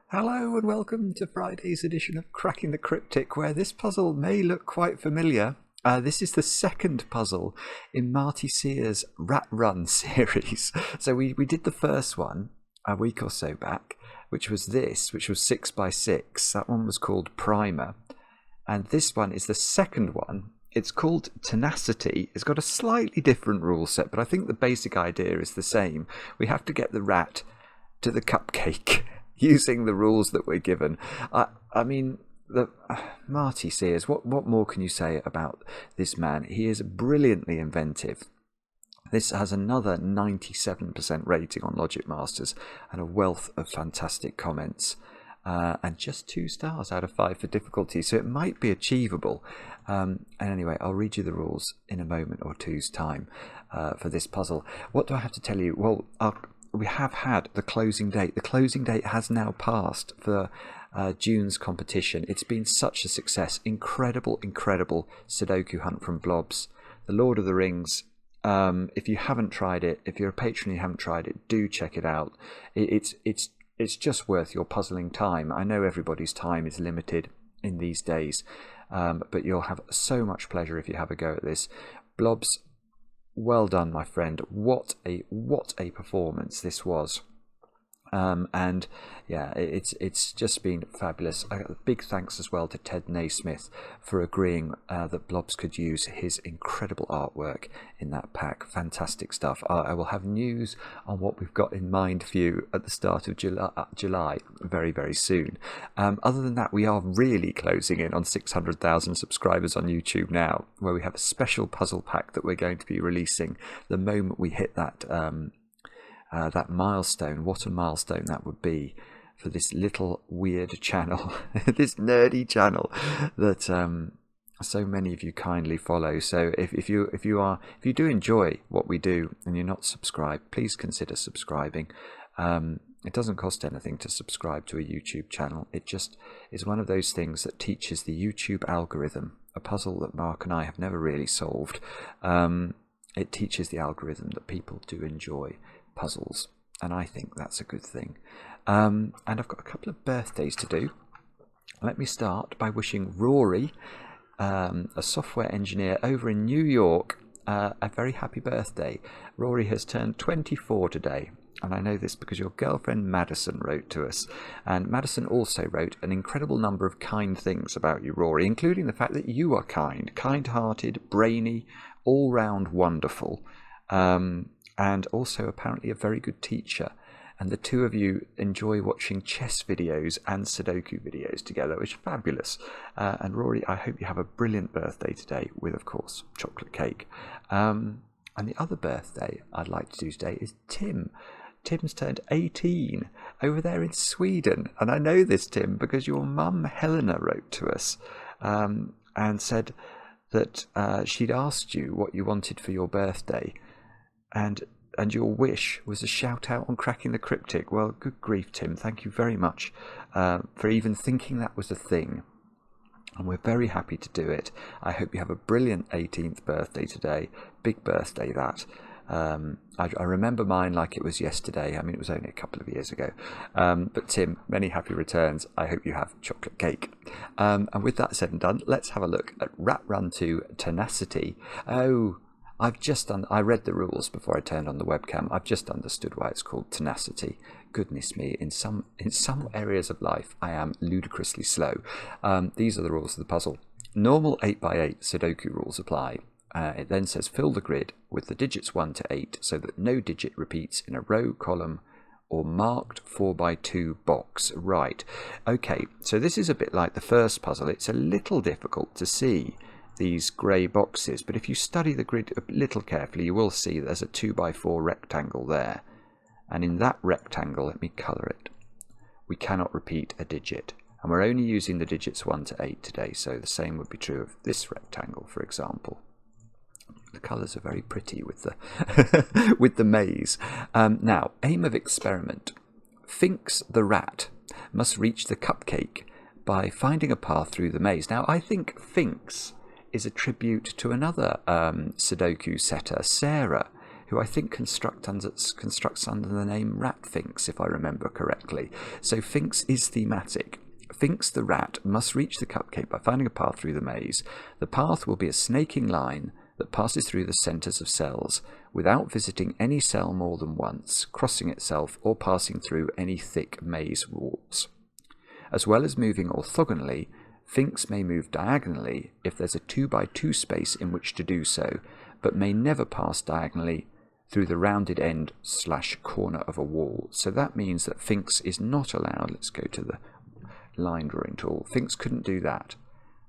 Hello and welcome to Friday's edition of Cracking the Cryptic, where this puzzle may look quite familiar. This is the second puzzle in Marty Sears' Rat Run series. So we did the first one a week or so back, which was 6x6. That one was called Primer. And this one is the second one. It's called Tenacity. It's got a slightly different rule set, but I think the basic idea is the same. We have to get the rat to the cupcake using the rules that we're given. I mean, Marty Sears, what more can you say about this man? He is brilliantly inventive. This has another 97% rating on Logic Masters and a wealth of fantastic comments. And just 2 stars out of 5 for difficulty, so it might be achievable. And anyway, I'll read you the rules in a moment or two's time for this puzzle. What do I have to tell you? Well, we have had the closing date. The closing date has now passed for June's competition. It's been such a success. Incredible Sudoku hunt from Blobs. The Lord of the Rings. If you haven't tried it, if you're a patron and you haven't tried it, do check it out. It's just worth your puzzling time. I know everybody's time is limited in these days, but you'll have so much pleasure if you have a go at this. Blobs, well done, my friend. What a performance this was. And yeah, it's just been fabulous. Big thanks as well to Ted Naismith for agreeing that Blobs could use his incredible artwork in that pack. Fantastic stuff. I will have news on what we've got in mind for you at the start of July very soon. Other than that, we are really closing in on 600,000 subscribers on YouTube now, where we have a special puzzle pack that we're going to be releasing the moment we hit that that milestone. What a milestone that would be for this little weird channel, this nerdy channel that so many of you kindly follow. So if you do enjoy what we do and you're not subscribed, please consider subscribing. It doesn't cost anything to subscribe to a YouTube channel. It just is one of those things that teaches the YouTube algorithm, a puzzle that Mark and I have never really solved. It teaches the algorithm that people do enjoy puzzles, and I think that's a good thing. And I've got a couple of birthdays to do. Let me start by wishing Rory, a software engineer over in New York, a very happy birthday. Rory has turned 24 today, and I know this because your girlfriend Madison wrote to us, and Madison also wrote an incredible number of kind things about you, Rory, including the fact that you are kind-hearted, brainy, all-round wonderful, and also apparently a very good teacher. And the two of you enjoy watching chess videos and Sudoku videos together, which is fabulous. And Rory, I hope you have a brilliant birthday today with, of course, chocolate cake. And the other birthday I'd like to do today is Tim. Tim's turned 18 over there in Sweden. And I know this, Tim, because your mum, Helena, wrote to us and said that she'd asked you what you wanted for your birthday. And your wish was a shout out on Cracking the Cryptic. Well, good grief, Tim. Thank you very much for even thinking that was a thing. And we're very happy to do it. I hope you have a brilliant 18th birthday today. Big birthday, that. I remember mine like it was yesterday. I mean, it was only a couple of years ago. But Tim, many happy returns. I hope you have chocolate cake. And with that said and done, let's have a look at Rat Run 2 Tenacity. Oh, I read the rules before I turned on the webcam. I've just understood why it's called Tenacity. Goodness me, in some areas of life, I am ludicrously slow. These are the rules of the puzzle. Normal 8x8 Sudoku rules apply. It then says fill the grid with the digits 1 to 8 so that no digit repeats in a row, column, or marked 4x2 box. Right. Okay, so this is a bit like the first puzzle. It's a little difficult to see these grey boxes, but if you study the grid a little carefully, you will see there's a 2x4 rectangle there, and in that rectangle, let me colour it, we cannot repeat a digit, and we're only using the digits 1 to 8 today, so the same would be true of this rectangle, for example. The colours are very pretty with the with the maze. Now, aim of experiment. Finkz the rat must reach the cupcake by finding a path through the maze. Now, I think Finkz is a tribute to another Sudoku setter, Sarah. who I think constructs under the name Rat Finkz, if I remember correctly. So Finkz is thematic. Finkz the rat must reach the cupcake by finding a path through the maze. The path will be a snaking line that passes through the centres of cells without visiting any cell more than once, crossing itself, or passing through any thick maze walls. As well as moving orthogonally, Finkz may move diagonally if there's a 2x2 space in which to do so, but may never pass diagonally through the rounded end / corner of a wall. So that means that Finkz is not allowed. Let's go to the line drawing tool. Finkz couldn't do that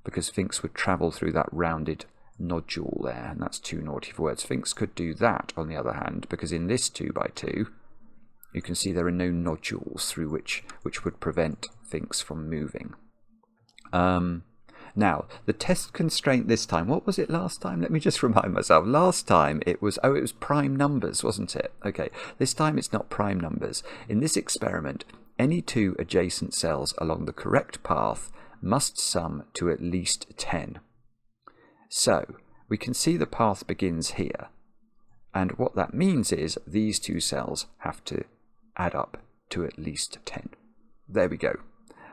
because Finkz would travel through that rounded nodule there, and that's too naughty for words. Finkz could do that, on the other hand, because in this 2x2 you can see there are no nodules through which would prevent Finkz from moving. Now, the test constraint this time, what was it last time? Let me just remind myself. Last time it was prime numbers, wasn't it? Okay, this time it's not prime numbers. In this experiment, any two adjacent cells along the correct path must sum to at least 10. So, we can see the path begins here. And what that means is these two cells have to add up to at least 10. There we go.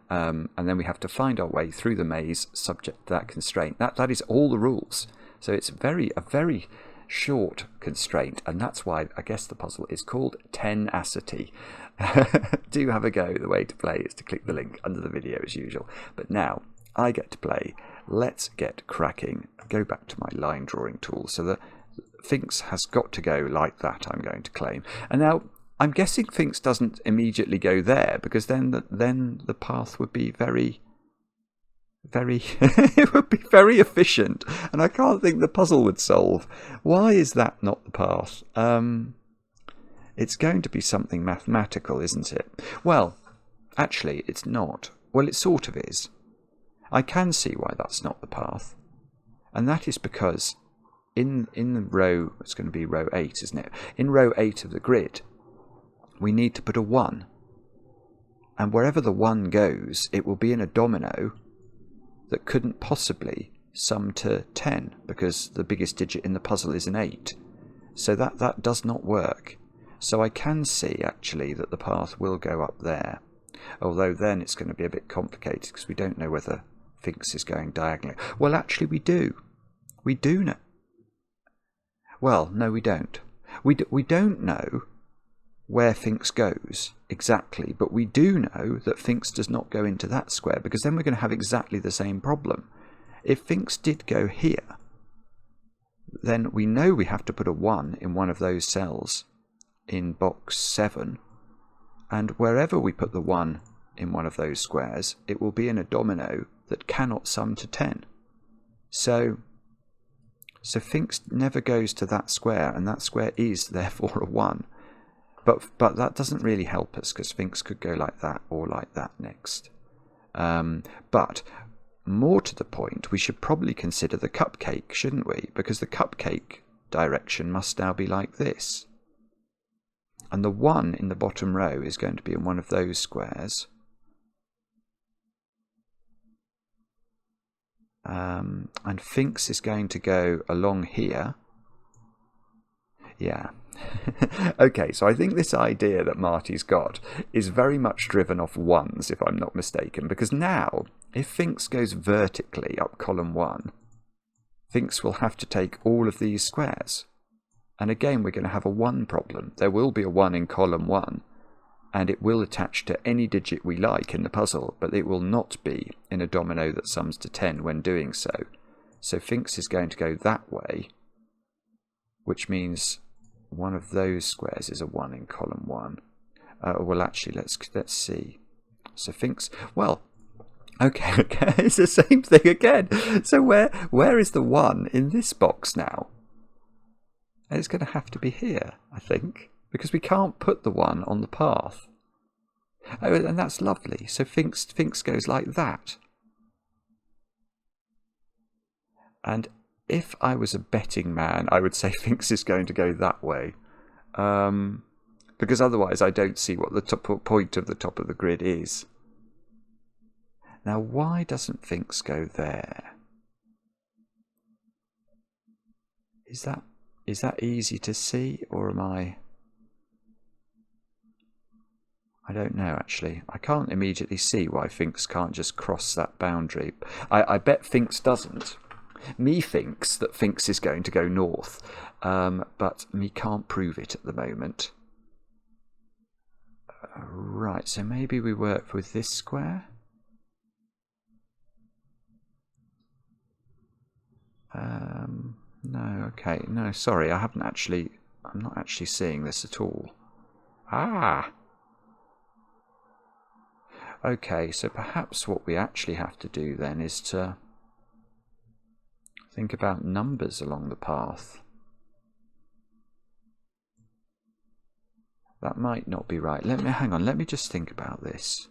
And then we have to find our way through the maze subject to that constraint. That is all the rules. So it's a very short constraint, and that's why I guess the puzzle is called tenacity. Do have a go. The way to play is to click the link under the video as usual. But now I get to play. Let's get cracking. Go back to my line drawing tool. So the Finkz has got to go like that, I'm going to claim. And now I'm guessing Finkz doesn't immediately go there, because then the path would be very it would be very efficient, and I can't think the puzzle would solve. Why is that not the path? It's going to be something mathematical, isn't it? Well, actually, it's not. Well, it sort of is. I can see why that's not the path, and that is because in the row, it's going to be row 8, isn't it? In row 8 of the grid, we need to put a 1. And wherever the 1 goes, it will be in a domino that couldn't possibly sum to 10, because the biggest digit in the puzzle is an 8. So that does not work. So I can see, actually, that the path will go up there. Although then it's going to be a bit complicated, because we don't know whether Finkz is going diagonally. Well, actually, we do. We do know. Well, no, we don't. We don't know where Finkz goes exactly, but we do know that Finkz does not go into that square, because then we're going to have exactly the same problem. If Finkz did go here, then we know we have to put a 1 in one of those cells in box 7, and wherever we put the 1 in one of those squares, it will be in a domino that cannot sum to 10. So Finkz never goes to that square, and that square is therefore a 1. But that doesn't really help us, because Finkz could go like that or like that next. But more to the point, we should probably consider the cupcake, shouldn't we? Because the cupcake direction must now be like this. And the 1 in the bottom row is going to be in one of those squares. And Finkz is going to go along here. Yeah. Okay, so I think this idea that Marty's got is very much driven off 1s, if I'm not mistaken, because now, if Finkz goes vertically up column 1, Finkz will have to take all of these squares. And again, we're going to have a 1 problem. There will be a 1 in column 1, and it will attach to any digit we like in the puzzle, but it will not be in a domino that sums to 10 when doing so. So Finkz is going to go that way, which means one of those squares is a 1 in column 1. Well, actually, let's see. So Finkz, well, okay, it's the same thing again. So where is the 1 in this box now? And it's going to have to be here, I think, because we can't put the 1 on the path. Oh, and that's lovely. So Finkz goes like that. And if I was a betting man, I would say Finkz is going to go that way. Because otherwise I don't see what the point of the top of the grid is. Now, why doesn't Finkz go there? Is that Is that easy to see, or am I don't know, actually. I can't immediately see why Finkz can't just cross that boundary. I bet Finkz doesn't. Me thinks that Finkz is going to go north, but me can't prove it at the moment. Right, so maybe we work with this square. No, okay, no, sorry, I'm not actually seeing this at all. Ah! Okay, so perhaps what we actually have to do then is to think about numbers along the path. That might not be right. Hang on, let me just think about this.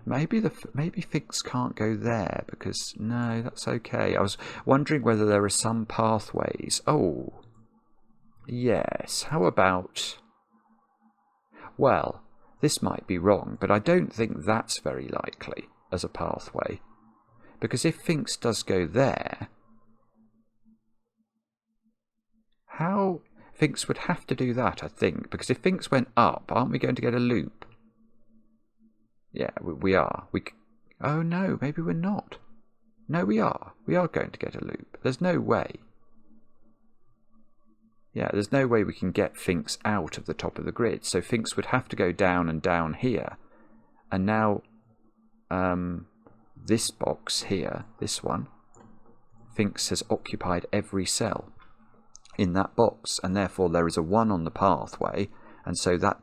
Maybe Finkz can't go there because no, that's okay. I was wondering whether there are some pathways. Oh, yes. How about? Well, this might be wrong, but I don't think that's very likely as a pathway, because if Finkz does go there, how Finkz would have to do that, I think, because if Finkz went up, aren't we going to get a loop? Yeah, we are. Oh no, maybe we're not. No, we are. We are going to get a loop. There's no way. Yeah, there's no way we can get Finkz out of the top of the grid. So Finkz would have to go down and down here. And now this box here, this one, Finkz has occupied every cell in that box. And therefore there is a 1 on the pathway. And so that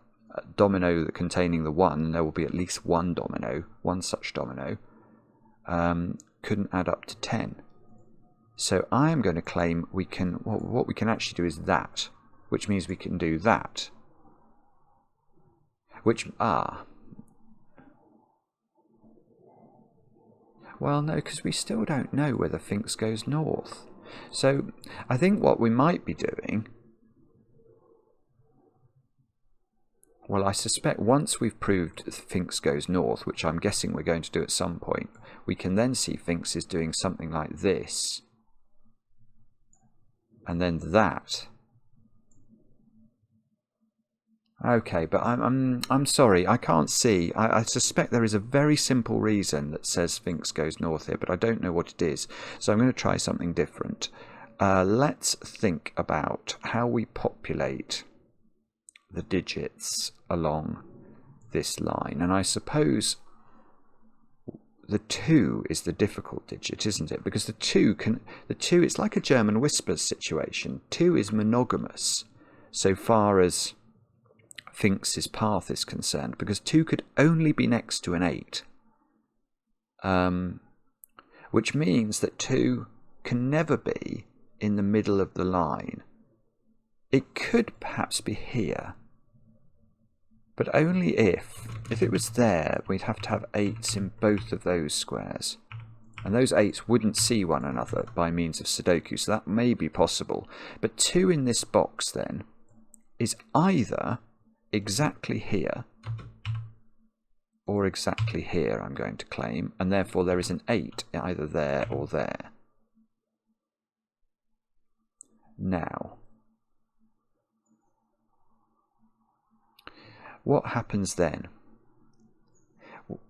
domino containing the 1, there will be at least one such domino, couldn't add up to 10. So I am going to claim we can, what we can actually do is that, which means we can do that. Well, no, because we still don't know whether Finkz goes north. So I think what we might be doing, well, I suspect once we've proved Finkz goes north, which I'm guessing we're going to do at some point, we can then see Finkz is doing something like this. And then that. Okay, but I'm sorry, I can't see. I suspect there is a very simple reason that says Finkz goes north here, but I don't know what it is. So I'm going to try something different. Let's think about how we populate the digits along this line. And I suppose the 2 is the difficult digit, isn't it? Because the 2, it's like a German whispers situation. 2 is monogamous so far as Finksz's path is concerned, because 2 could only be next to an 8. Which means that 2 can never be in the middle of the line. It could perhaps be here, but only if it was there, we'd have to have 8s in both of those squares. And those 8s wouldn't see one another by means of Sudoku, so that may be possible. But 2 in this box, then, is either exactly here or exactly here, I'm going to claim. And therefore there is an 8 either there or there. Now, what happens then?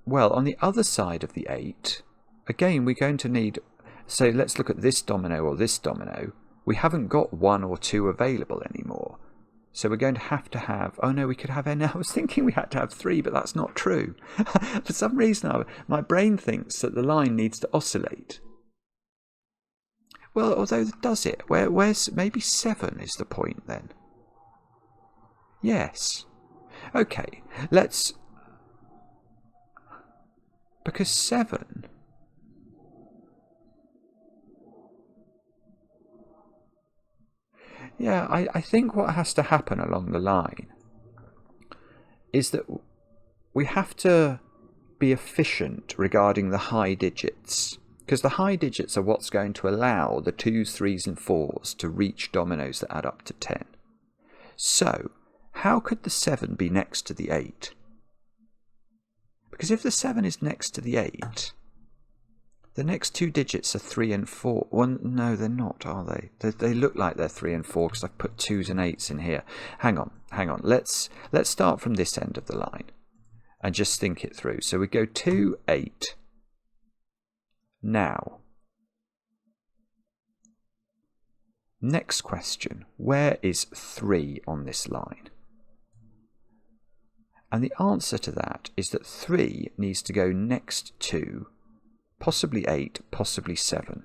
Well, on the other side of the 8, again, we're going to need... So let's look at this domino or this domino. We haven't got 1 or 2 available anymore. So we're going to have... Oh, no, we could have... I was thinking we had to have 3, but that's not true. For some reason, my brain thinks that the line needs to oscillate. Well, although does it? Where's maybe 7 is the point then? Yes. Okay, let's... Because 7... Yeah, I think what has to happen along the line is that we have to be efficient regarding the high digits. Because the high digits are what's going to allow the 2s, 3s and 4s to reach dominoes that add up to 10. So, how could the 7 be next to the 8? Because if the 7 is next to the 8, The next two digits are 3 and 4. Well, no, they're not, are they? They look like they're 3 and 4 because I've put 2s and 8s in here. Hang on. Let's start from this end of the line and just think it through. So we go 2, 8. Now, next question. Where is 3 on this line? And the answer to that is that 3 needs to go next to possibly 8, possibly 7.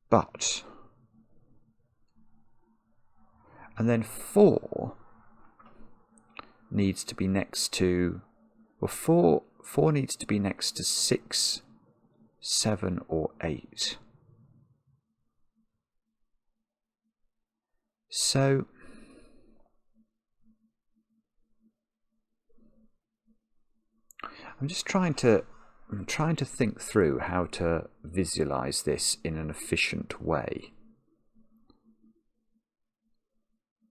But, and then 4 needs to be next to, well, 4 needs to be next to 6, 7 or 8. So, I'm trying to think through how to visualize this in an efficient way.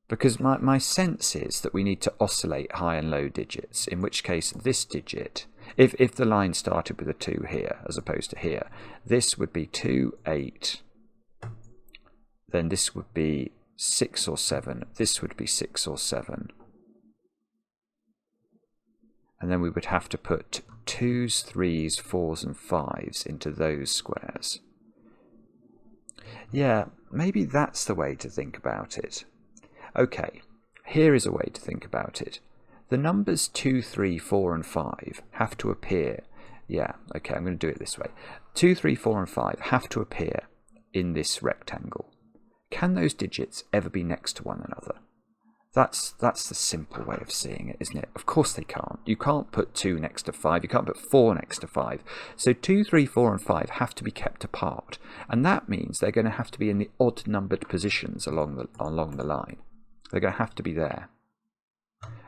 Because my sense is that we need to oscillate high and low digits, in which case this digit, if the line started with a 2 here as opposed to here, this would be 2, 8, then this would be 6 or 7, this would be 6 or 7. And then we would have to put 2s, 3s, 4s and 5s into those squares. Yeah, maybe that's the way to think about it. Okay, here is a way to think about it. The numbers 2, 3, 4 and 5 have to appear. Yeah, okay, I'm going to do it this way. 2, 3, 4 and 5 have to appear in this rectangle. Can those digits ever be next to one another? That's the simple way of seeing it, isn't it? Of course they can't. You can't put 2 next to 5. You can't put 4 next to 5. So 2, 3, 4 and 5 have to be kept apart. And that means they're going to have to be in the odd-numbered positions along the line. They're going to have to be there.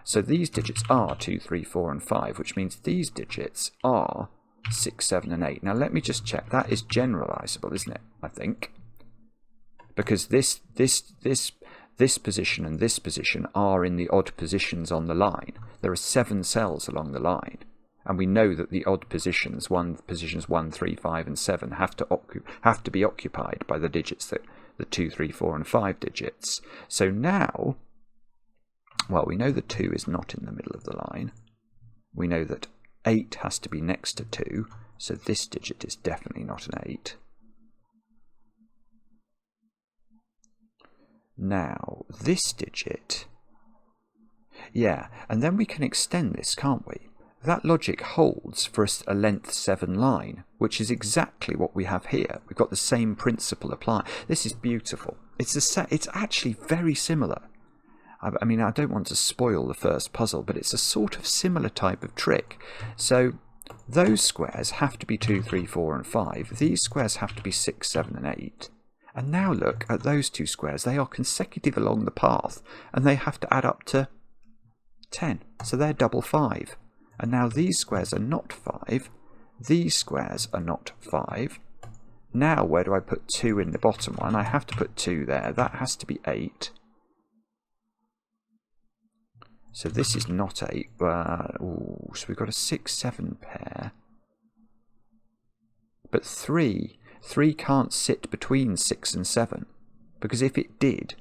So these digits are 2, 3, 4 and 5, which means these digits are 6, 7 and 8. Now let me just check. That is generalizable, isn't it? I think. Because this position and this position are in the odd positions on the line. There are 7 cells along the line, and we know that the odd positions, positions 1, 3, 5 and 7 have to be occupied by the digits, that the 2, 3, 4 and 5 digits. So now, well, we know that 2 is not in the middle of the line. We know that 8 has to be next to 2, so this digit is definitely not an 8. Now, this digit, yeah, and then we can extend this, can't we? That logic holds for a length 7 line, which is exactly what we have here. We've got the same principle applying. This is beautiful. It's actually very similar. I mean, I don't want to spoil the first puzzle, but it's a sort of similar type of trick. So those squares have to be 2, 3, 4 and 5. These squares have to be 6, 7 and 8. And now look at those two squares. They are consecutive along the path, and they have to add up to 10. So they're double 5. And now these squares are not 5. These squares are not 5. Now where do I put 2 in the bottom one? I have to put 2 there. That has to be 8. So this is not 8. So we've got a 6, 7 pair. But 3 can't sit between 6 and 7, because if it did,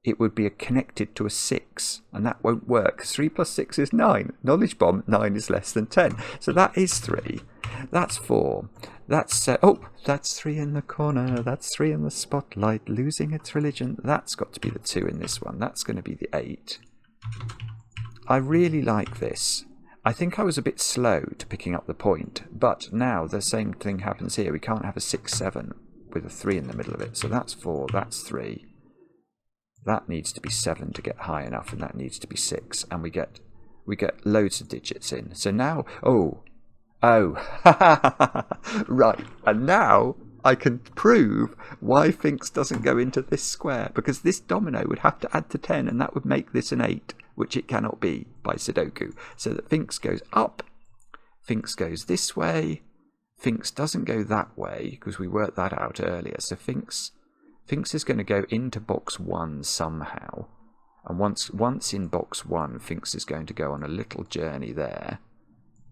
it would be connected to a 6, and that won't work. 3 plus 6 is 9. Knowledge bomb, 9 is less than 10. So that is 3. That's 4. That's, that's 3 in the corner. That's 3 in the spotlight, losing its religion. That's got to be the 2 in this one. That's going to be the 8. I really like this. I think I was a bit slow to picking up the point, but now the same thing happens here. We can't have a 6, 7 with a 3 in the middle of it. So that's 4, that's 3. That needs to be 7 to get high enough, and that needs to be 6. And we get loads of digits in. So now, right. And now I can prove why Finkz doesn't go into this square, because this domino would have to add to 10, and that would make this an 8. Which it cannot be by Sudoku. So that Finkz goes up, Finkz goes this way, Finkz doesn't go that way, because we worked that out earlier. So Finkz is going to go into box 1 somehow. And once in box 1, Finkz is going to go on a little journey there.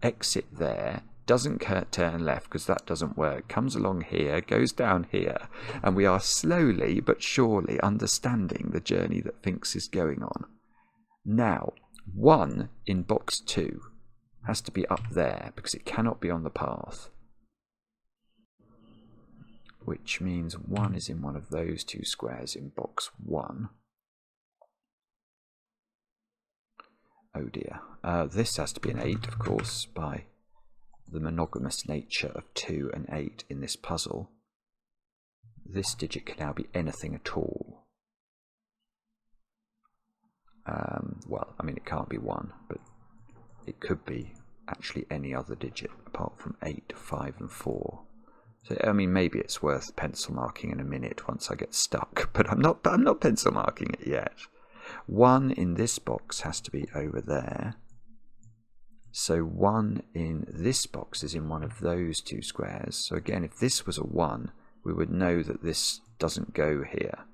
exit there, doesn't turn left because that doesn't work, comes along here, goes down here, and we are slowly but surely understanding the journey that Finkz is going on. Now, 1 in box 2 has to be up there because it cannot be on the path, which means 1 is in one of those 2 squares in box 1. Oh dear. This has to be an 8, of course, by the monogamous nature of 2 and 8 in this puzzle. This digit can now be anything at all. Well, I mean, it can't be 1, but it could be actually any other digit apart from 8, 5 and 4. So, I mean, maybe it's worth pencil marking in a minute once I get stuck, but I'm not pencil marking it yet. 1 in this box has to be over there. So 1 in this box is in one of those 2 squares. So again, if this was a 1, we would know that this doesn't go here.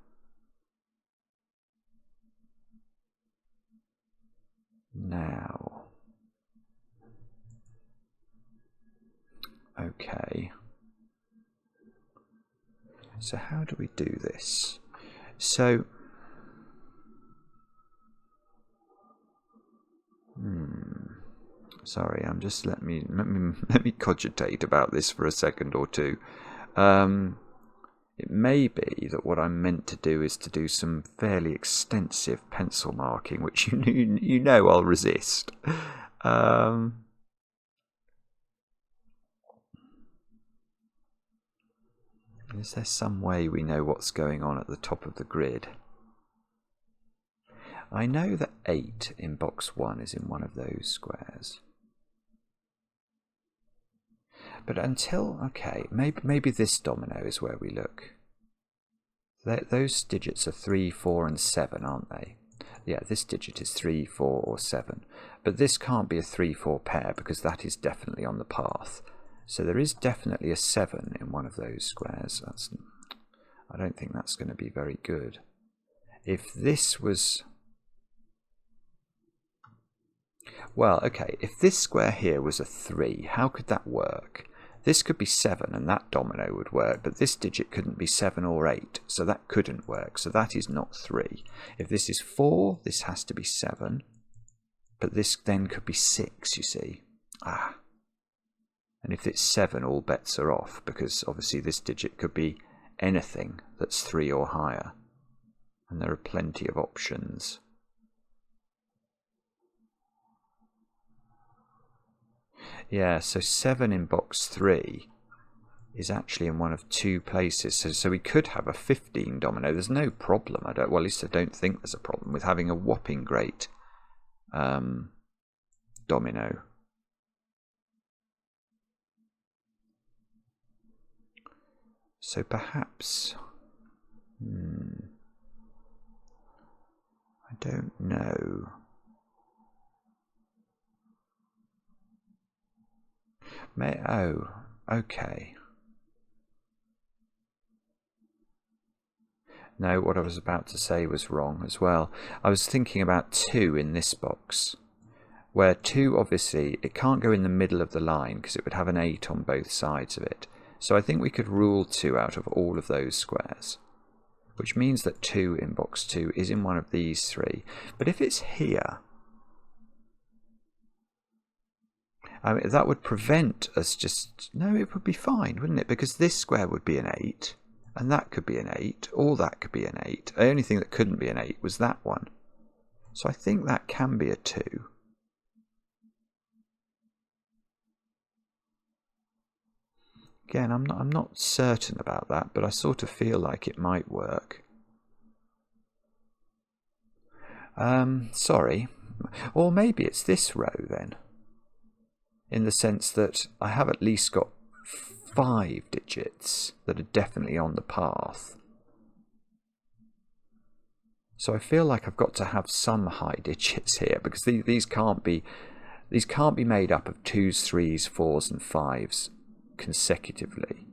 Now, okay. So how do we do this? So, sorry, I'm just let me cogitate about this for a second or two. It may be that what I'm meant to do is to do some fairly extensive pencil marking, which you know I'll resist. Is there some way we know what's going on at the top of the grid? I know that 8 in box 1 is in one of those squares. But until, okay, maybe this domino is where we look. Those digits are 3, 4 and 7, aren't they? Yeah, this digit is 3, 4 or 7. But this can't be a 3, 4 pair because that is definitely on the path. So there is definitely a 7 in one of those squares. I don't think that's going to be very good. If this was... Well, okay, if this square here was a 3, how could that work? This could be 7 and that domino would work, but this digit couldn't be 7 or 8, so that couldn't work. So that is not 3. If this is 4, this has to be 7, but this then could be 6, you see. Ah. And if it's 7, all bets are off, because obviously this digit could be anything that's 3 or higher. And there are plenty of options. Yeah, so 7 in box 3 is actually in one of 2 places. So we could have a 15 domino. There's no problem. Well, at least I don't think there's a problem with having a whopping great domino. So perhaps, I don't know. Oh, okay. No, what I was about to say was wrong as well. I was thinking about 2 in this box, where 2, obviously, it can't go in the middle of the line because it would have an 8 on both sides of it. So I think we could rule 2 out of all of those squares, which means that 2 in box 2 is in one of these 3. But if it's here, I mean, that would prevent us just... No, it would be fine, wouldn't it? Because this square would be an 8, and that could be an 8, or that could be an 8. The only thing that couldn't be an 8 was that one. So I think that can be a 2. Again, I'm not certain about that, but I sort of feel like it might work. Sorry. Or maybe it's this row then. In the sense that I have at least got 5 digits that are definitely on the path. So I feel like I've got to have some high digits here, because these can't be made up of 2s, 3s, 4s and 5s consecutively.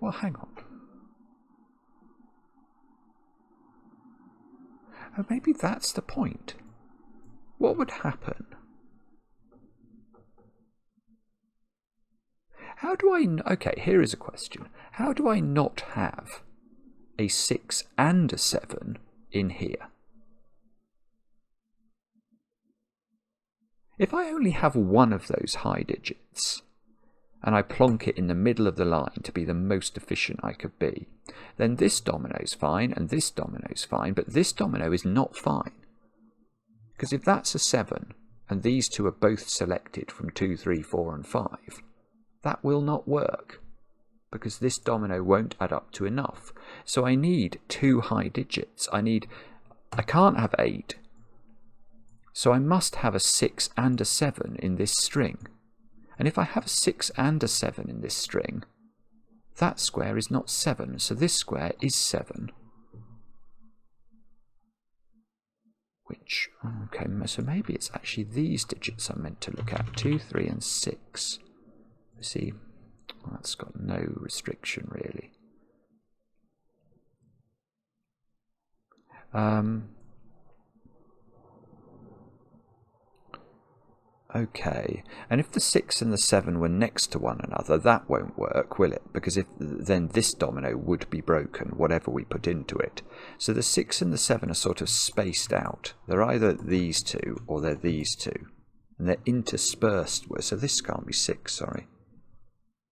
Well, hang on. Oh, maybe that's the point. what would happen? How do I... Okay, here is a question. How do I not have a 6 and a 7 in here? If I only have one of those high digits, and I plonk it in the middle of the line to be the most efficient I could be, then this domino's fine, and this domino's fine, but this domino is not fine. Because if that's a 7, and these two are both selected from 2, 3, 4 and 5, that will not work, because this domino won't add up to enough. So I need 2 high digits. I can't have 8, so I must have a 6 and a 7 in this string. And if I have a 6 and a 7 in this string, that square is not 7, so this square is 7. Which, okay, so maybe it's actually these digits I'm meant to look at, 2, 3 and 6. See, well, that's got no restriction really. Okay, and if the 6 and the 7 were next to one another, that won't work, will it? Because then this domino would be broken, whatever we put into it. So the 6 and the 7 are sort of spaced out. They're either these two or they're these two. And they're interspersed with, so this can't be 6, sorry.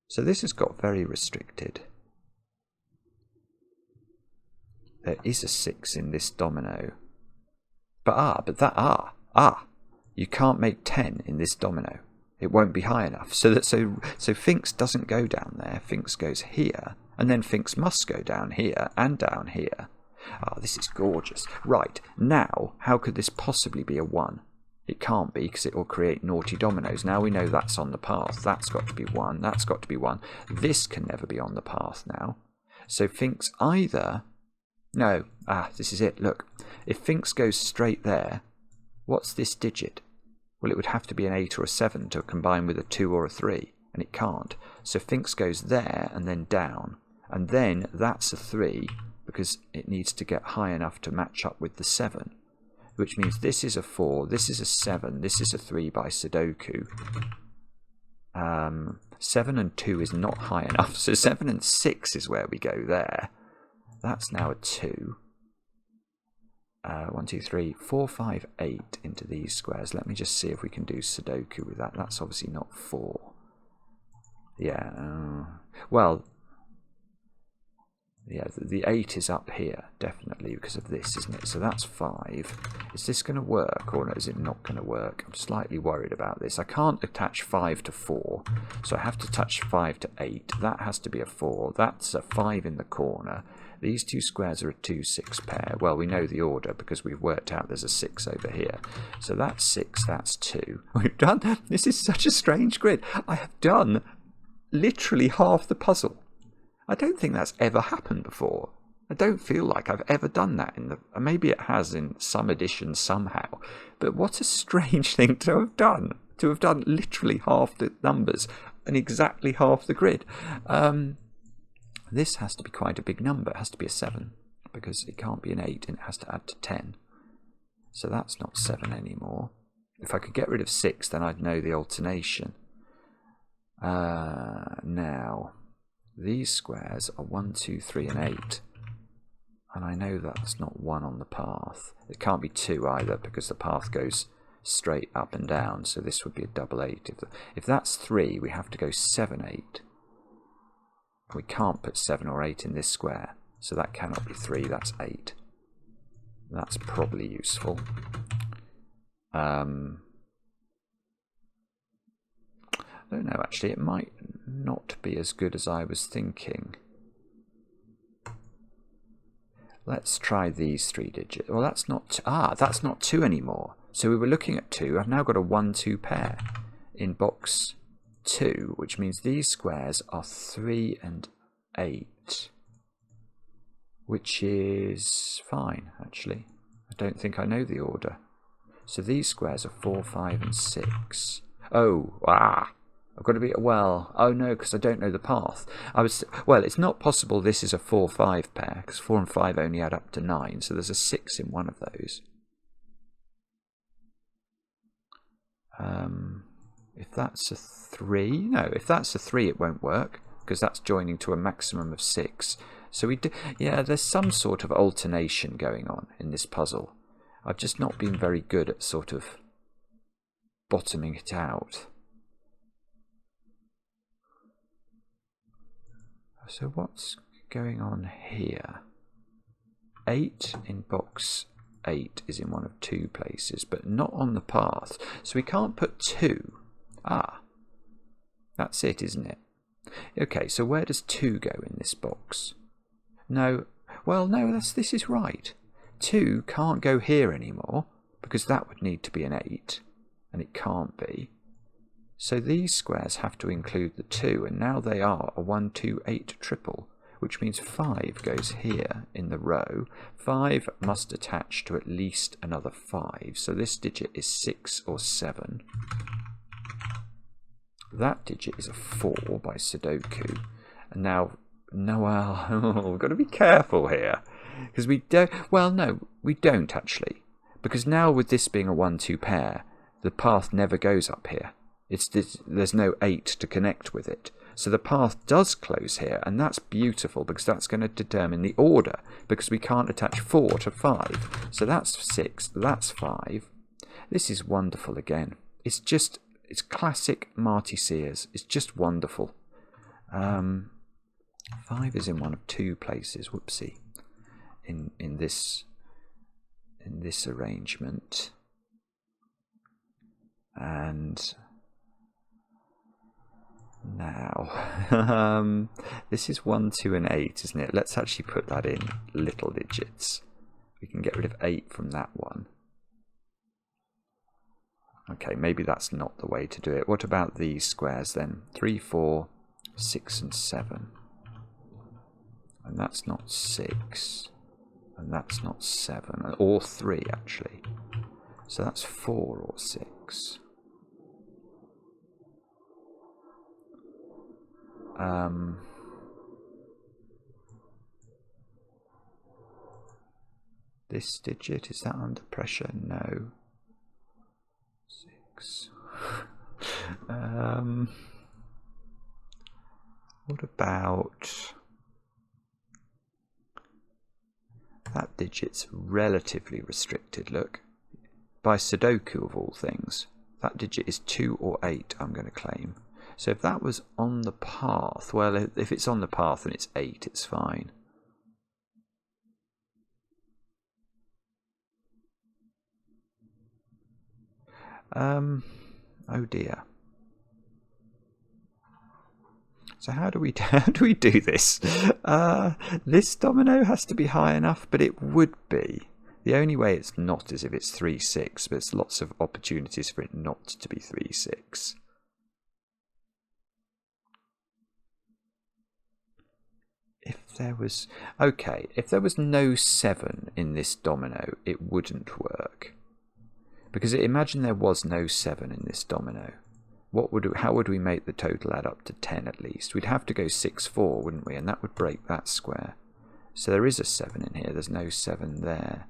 So this has got very restricted. There is a 6 in this domino. You can't make 10 in this domino. It won't be high enough. So Finkz doesn't go down there. Finkz goes here, and then Finkz must go down here and down here. Oh, this is gorgeous. Right, now, how could this possibly be a 1? It can't be, because it will create naughty dominoes. Now we know that's on the path. That's got to be 1. That's got to be 1. This can never be on the path now. So Finkz either... No. This is it. Look. If Finkz goes straight there, what's this digit? Well, it would have to be an 8 or a 7 to combine with a 2 or a 3, and it can't. So Finkz goes there and then down, and then that's a 3, because it needs to get high enough to match up with the 7, which means this is a 4, this is a 7, this is a 3 by Sudoku. 7 and 2 is not high enough, so 7 and 6 is where we go there. That's now a 2. 1, 2, 3, 4, 5, 8 into these squares. Let me just see if we can do Sudoku with that. That's obviously not 4. Yeah, well, yeah, the 8 is up here, definitely, because of this, isn't it? So that's 5. Is this going to work, or is it not going to work? I'm slightly worried about this. I can't attach 5 to 4, so I have to touch 5 to 8. That has to be a 4. That's a 5 in the corner. These two squares are a 2, 6 pair. Well, we know the order because we've worked out there's a 6 over here. So that's 6, that's 2. We've done... This is such a strange grid. I have done literally half the puzzle. I don't think that's ever happened before. I don't feel like I've ever done that in the... Maybe it has in some editions somehow. But what a strange thing to have done. To have done literally half the numbers and exactly half the grid. This has to be quite a big number. It has to be a 7, because it can't be an 8 and it has to add to 10. So that's not 7 anymore. If I could get rid of 6, then I'd know the alternation. Now, these squares are 1, 2, 3 and 8. And I know that's not 1 on the path. It can't be 2 either, because the path goes straight up and down. So this would be a double 8. If that's 3, we have to go 7, 8. We can't put 7 or 8 in this square, so that cannot be 3, that's 8. That's probably useful. I don't know, actually, it might not be as good as I was thinking. Let's try these 3 digits. Well, that's not 2 anymore. So we were looking at 2. I've now got a 1, 2 pair in box 2, which means these squares are 3 and 8, which is fine, actually. I don't think I know the order. So these squares are 4, 5 and 6. Oh, I've got to be, well, oh no, because I don't know the path. Well, it's not possible this is a 4, 5 pair, because 4 and 5 only add up to 9, so there's a 6 in one of those. that's a 3, no, if that's a 3 it won't work, because that's joining to a maximum of 6. So we do, yeah, there's some sort of alternation going on in this puzzle. I've just not been very good at sort of bottoming it out. So what's going on here? 8 in box 8 is in one of 2 places, but not on the path. So we can't put 2. Ah, that's it, isn't it? Okay, so where does 2 go in this box? No, well, no, this is right. 2 can't go here anymore, because that would need to be an 8, and it can't be. So these squares have to include the 2, and now they are a 1, 2, 8 triple, which means 5 goes here in the row. 5 must attach to at least another 5, so this digit is 6 or 7. That digit is a 4 by Sudoku, and now Noel, we've got to be careful here, because we don't, well no, we don't actually, because now with this being a 1-2 pair, the path never goes up here. There's no 8 to connect with it. So the path does close here, and that's beautiful, because that's going to determine the order, because we can't attach 4 to 5. So that's 6, that's 5. This is wonderful again. It's classic Marty Sears. It's just wonderful. 5 is in one of 2 places, whoopsie, in this arrangement. And now, this is 1, 2 and 8, isn't it? Let's actually put that in little digits. We can get rid of 8 from that one. Okay, maybe that's not the way to do it. What about these squares then? 3, 4, 6 and 7. And that's not 6. And that's not 7. Or 3, actually. So that's 4 or 6. This digit, is that under pressure? No. 6. What about that digit's relatively restricted, look. By Sudoku of all things. That digit is 2 or 8, I'm going to claim. So if that was on the path, well, if it's on the path and it's 8, it's fine. Oh dear. So how do we do this? This domino has to be high enough, but it would be. The only way it's not is if it's 3, 6, but there's lots of opportunities for it not to be 3, 6. If there was no 7 in this domino, it wouldn't work. Because imagine there was no 7 in this domino. How would we make the total add up to 10 at least? We'd have to go 6, 4, wouldn't we? And that would break that square. So there is a 7 in here. There's no 7 there.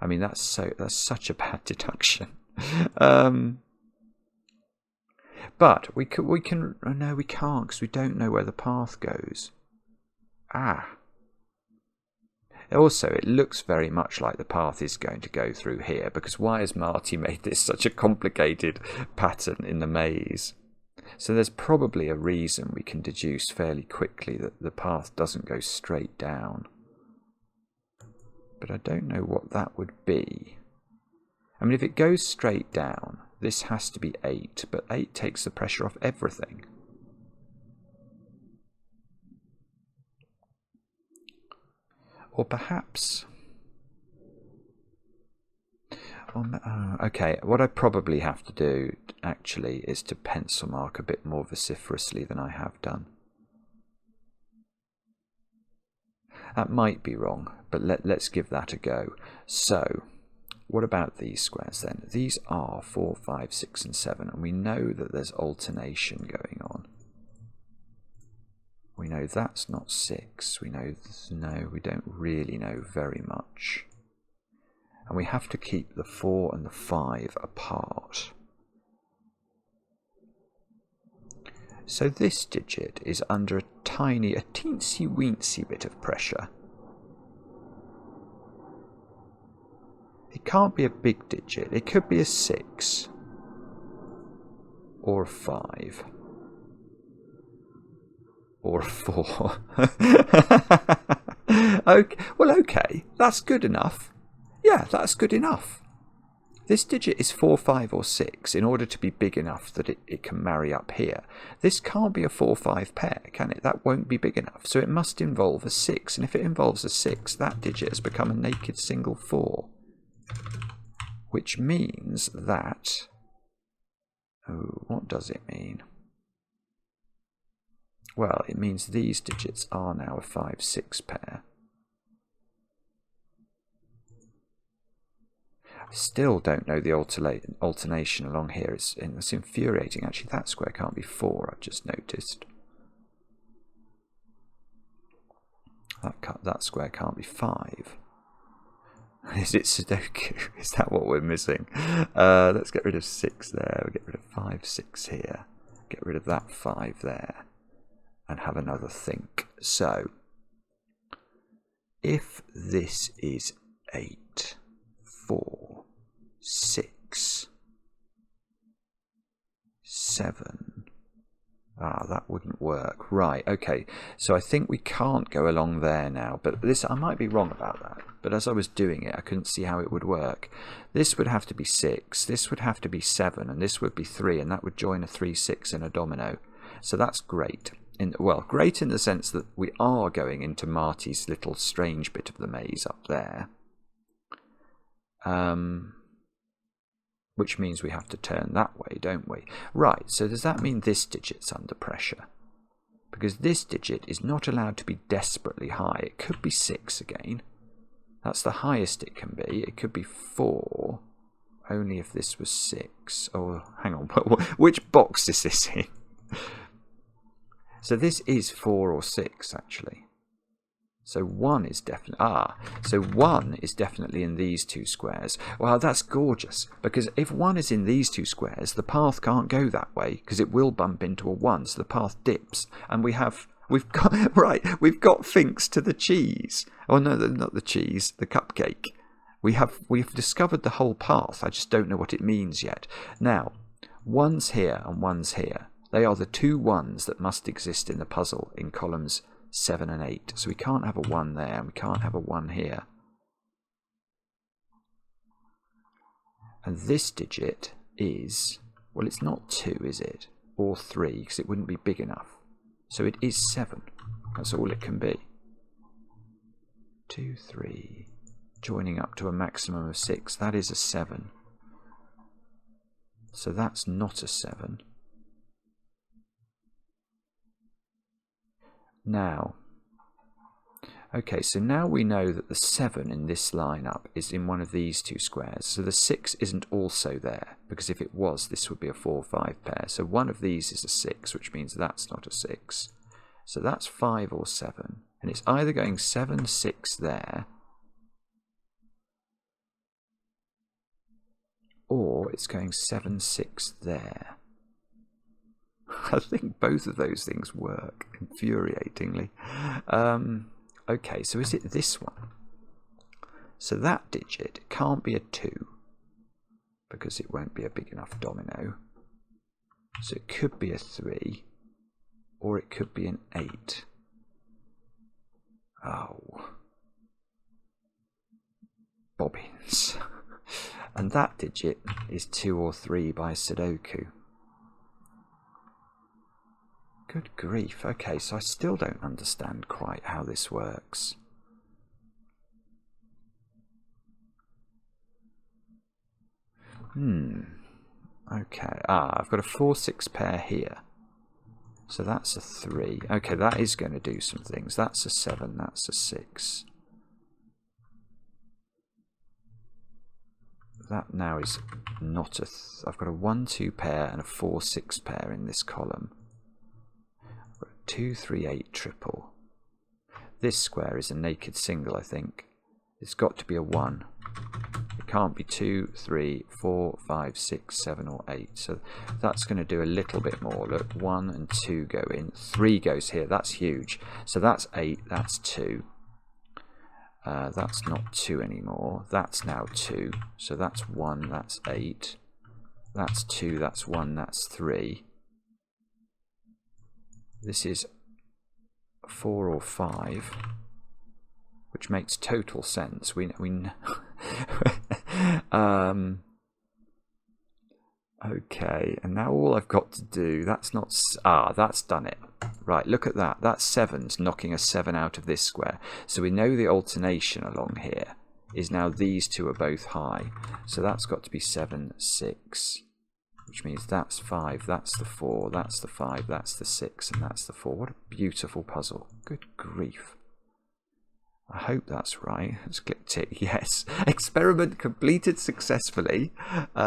I mean, that's such a bad deduction. But we can. No, we can't, because we don't know where the path goes. Ah. Also, it looks very much like the path is going to go through here, because why has Marty made this such a complicated pattern in the maze? So there's probably a reason we can deduce fairly quickly that the path doesn't go straight down. But I don't know what that would be. I mean, if it goes straight down, this has to be 8, but 8 takes the pressure off everything. Or perhaps... okay, what I probably have to do, actually, is to pencil mark a bit more vociferously than I have done. That might be wrong, but let's give that a go. So, what about these squares then? These are 4, 5, 6 and 7, and we know that there's alternation going on. We know that's not 6. We know, no, we don't really know very much. And we have to keep the 4 and the 5 apart. So this digit is under a teensy-weensy bit of pressure. It can't be a big digit. It could be a 6 or a 5 or a 4. Okay, well, okay, that's good enough. Yeah, that's good enough. This digit is 4, 5 or 6 in order to be big enough that it can marry up here. This can't be a 4, 5 pair, can it? That won't be big enough. So it must involve a 6. And if it involves a 6, that digit has become a naked single 4. Which means that... Oh, what does it mean? Well, it means these digits are now a 5, 6 pair. Still don't know the alternation along here. It's infuriating. Actually, that square can't be 4, I've just noticed. That square can't be 5. Is it Sudoku? Is that what we're missing? Let's get rid of 6 there. We'll get rid of 5, 6 here. Get rid of that 5 there. And have another think. So, if this is 8, 4, 6, 7. Ah, that wouldn't work. Right, okay. So I think we can't go along there now. But this, I might be wrong about that. But as I was doing it, I couldn't see how it would work. This would have to be 6. This would have to be 7. And this would be 3. And that would join a 3, 6 in a domino. So that's great. Well, great in the sense that we are going into Marty's little strange bit of the maze up there. Which means we have to turn that way, don't we? Right, so does that mean this digit's under pressure? Because this digit is not allowed to be desperately high. It could be 6 again. That's the highest it can be. It could be 4, only if this was 6. Oh, hang on, which box is this in? So this is 4 or 6, actually. So 1 is definitely... so 1 is definitely in these two squares. Well, that's gorgeous, because if 1 is in these two squares, the path can't go that way, because it will bump into a 1, so the path dips. And we've got Finkz to the cheese. Oh, no, not the cheese, the cupcake. We've discovered the whole path. I just don't know what it means yet. Now, 1's here and 1's here. They are the two 1s that must exist in the puzzle in columns 7 and 8. So we can't have a 1 there and we can't have a 1 here. And this digit is, well, it's not 2, is it? Or 3, because it wouldn't be big enough. So it is 7. That's all it can be. 2, 3, joining up to a maximum of 6. That is a 7. So that's not a 7. Now, okay, so now we know that the 7 in this lineup is in one of these two squares. So the 6 isn't also there, because if it was, this would be a 4, 5 pair. So one of these is a 6, which means that's not a 6. So that's 5 or 7. And it's either going 7, 6 there, or it's going 7, 6 there. I think both of those things work infuriatingly. Okay, so is it this one? So that digit can't be a 2 because it won't be a big enough domino. So it could be a 3 or it could be an 8. Oh. Bobbins. And that digit is 2 or 3 by Sudoku. Good grief. Okay, so I still don't understand quite how this works. Okay. I've got a 4, 6 pair here. So that's a 3. Okay, that is going to do some things. That's a 7, that's a 6. That now is not a... I've got a 1, 2 pair and a 4, 6 pair in this column. 2, 3, 8 triple. This square is a naked single, I think. It's got to be a 1. It can't be 2, 3, 4, 5, 6, 7 or 8. So that's going to do a little bit more. Look, 1 and 2 go in. 3 goes here. That's huge. So that's 8. That's 2. That's not 2 anymore. That's now 2. So that's 1. That's 8. That's 2. That's 1. That's 3. This is 4 or 5, which makes total sense. Okay, and now all I've got to do, that's done it. Right, look at that. That's 7's knocking a 7 out of this square. So we know the alternation along here is now these two are both high. So that's got to be 7, 6, which means that's 5, that's the 4, that's the 5, that's the 6, and that's the 4. What a beautiful puzzle. Good grief. I hope that's right. Let's click tick. Yes. Experiment completed successfully.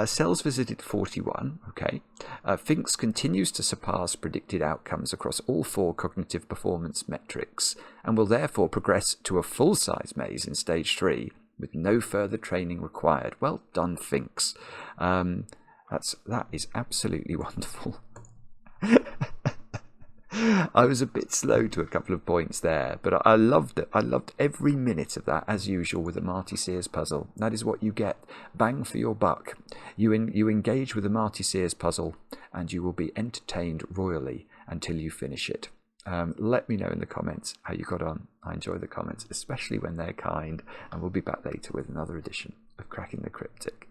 Cells visited 41. Okay. Finkz continues to surpass predicted outcomes across all 4 cognitive performance metrics and will therefore progress to a full-size maze in stage 3 with no further training required. Well done, Finkz. That is absolutely wonderful. I was a bit slow to a couple of points there, but I loved it. I loved every minute of that, as usual, with the Marty Sears puzzle. That is what you get. Bang for your buck. You engage with the Marty Sears puzzle, and you will be entertained royally until you finish it. Let me know in the comments how you got on. I enjoy the comments, especially when they're kind, and we'll be back later with another edition of Cracking the Cryptic.